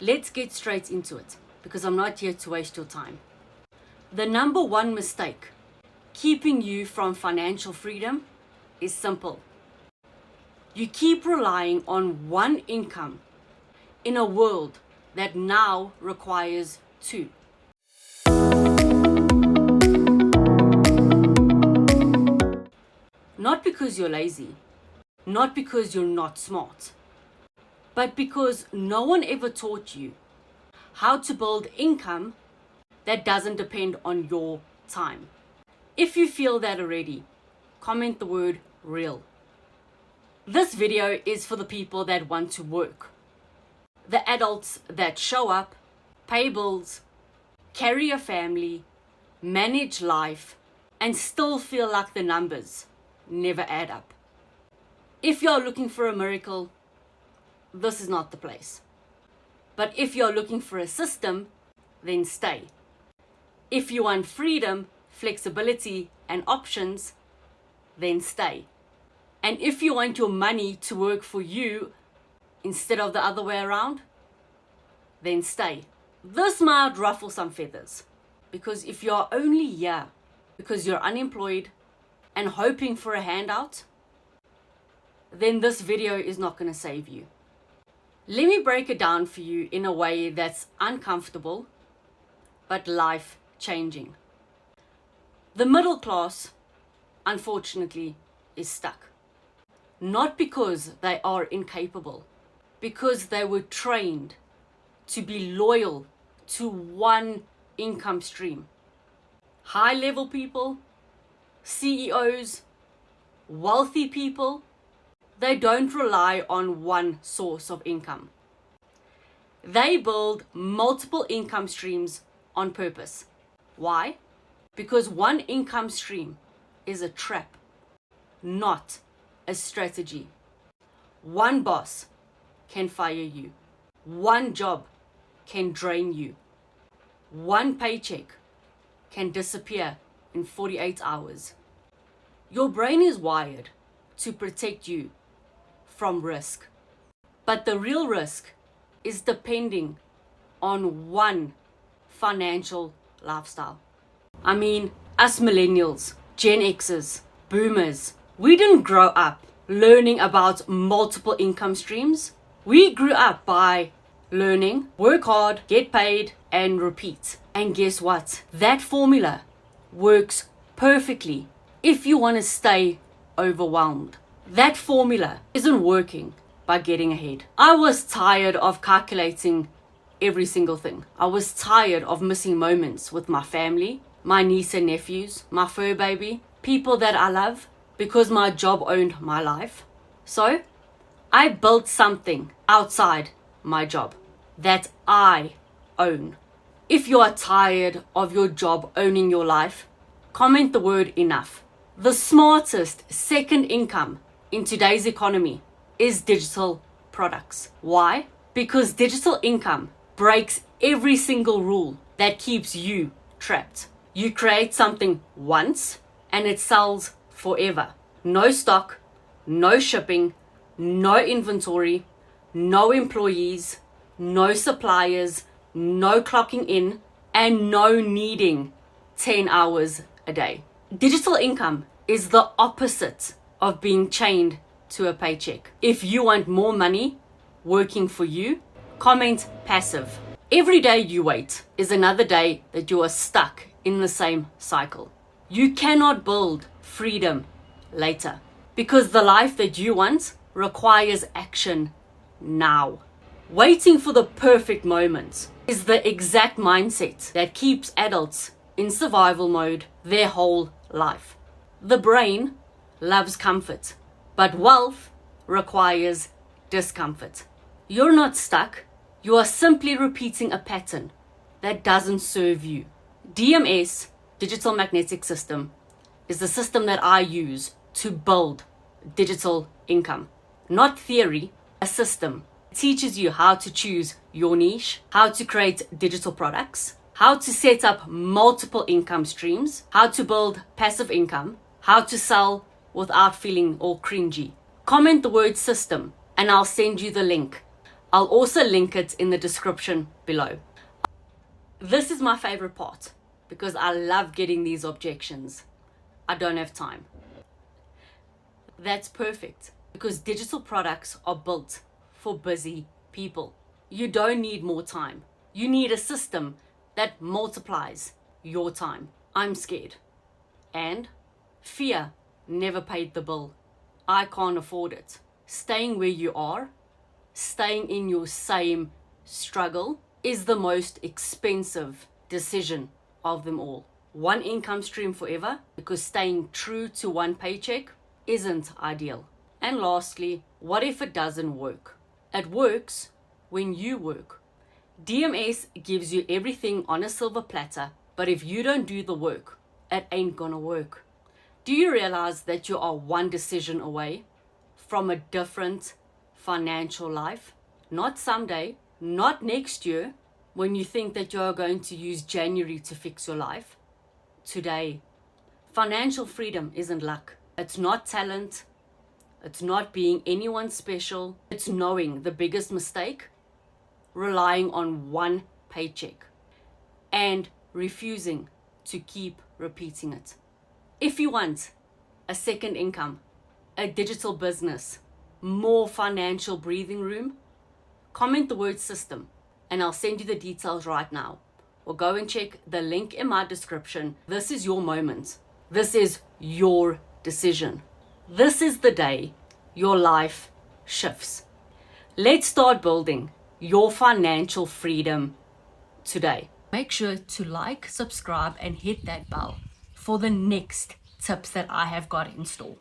Let's get straight into it, because I'm not here to waste your time. The number one mistake keeping you from financial freedom is simple. You keep relying on one income in a world that now requires two. Not because you're lazy, not because you're not smart, but because no one ever taught you how to build income that doesn't depend on your time. If you feel that already, comment the word real. This video is for the people that want to work. The adults that show up, pay bills, carry a family, manage life, and still feel like the numbers never add up. If you're looking for a miracle, this is not the place. But if you're looking for a system, then stay. If you want freedom, flexibility, and options, then stay. And if you want your money to work for you instead of the other way around, then stay. This might ruffle some feathers, because if you're only here because you're unemployed and hoping for a handout, then this video is not going to save you. Let me break it down for you in a way that's uncomfortable, but life-changing. The middle class, unfortunately, is stuck. Not because they are incapable, because they were trained to be loyal to one income stream. High-level people, CEOs, wealthy people, they don't rely on one source of income. They build multiple income streams on purpose. Why? Because one income stream is a trap, not a strategy. One boss can fire you. One job can drain you. One paycheck can disappear in 48 hours. Your brain is wired to protect you from risk. But the real risk is depending on one financial lifestyle. I mean, us millennials, Gen Xers, boomers, we didn't grow up learning about multiple income streams. We grew up by learning, work hard, get paid, and repeat. And guess what? That formula works perfectly if you want to stay overwhelmed. That formula isn't working by getting ahead. I was tired of calculating every single thing. I was tired of missing moments with my family, my niece and nephews, my fur baby, people that I love, because my job owned my life. So I built something outside my job that I own. If you are tired of your job owning your life, comment the word enough. The smartest second income in today's economy is digital products. Why? Because digital income breaks every single rule that keeps you trapped. You create something once and it sells forever. No stock, no shipping, no inventory, no employees, no suppliers, no clocking in, and no needing 10 hours a day. Digital income is the opposite of being chained to a paycheck. If you want more money working for you, comment passive. Every day you wait is another day that you are stuck in the same cycle. You cannot build freedom later, because the life that you want requires action now. Waiting for the perfect moment is the exact mindset that keeps adults in survival mode their whole life. The brain loves comfort, but wealth requires discomfort. You're not stuck. You are simply repeating a pattern that doesn't serve you. DMS, Digital Magnetic System, is the system that I use to build digital income. Not theory, a system. It teaches you how to choose your niche, how to create digital products, how to set up multiple income streams, how to build passive income, how to sell without feeling all cringy. Comment the word system and I'll send you the link. I'll also link it in the description below. This is my favorite part because I love getting these objections. I don't have time. That's perfect because digital products are built for busy people. You don't need more time. You need a system that multiplies your time. I'm scared. And fear never paid the bill. I can't afford it. Staying where you are, staying in your same struggle, is the most expensive decision of them all. One income stream forever, because staying true to one paycheck isn't ideal. And lastly, what if it doesn't work? It works when you work. DMS gives you everything on a silver platter, but if you don't do the work, it ain't gonna work. Do you realize that you are one decision away from a different financial life? Not someday, not next year, when you think that you're going to use January to fix your life. Today. Financial freedom isn't luck. It's not talent. It's not being anyone special. It's knowing the biggest mistake, relying on one paycheck, and refusing to keep repeating it. If you want a second income, a digital business, more financial breathing room, comment the word system and I'll send you the details right now. Or go and check the link in my description. This is your moment. This is your decision. This is the day your life shifts. Let's start building your financial freedom today. Make sure to like, subscribe, and hit that bell for the next tips that I have got in store.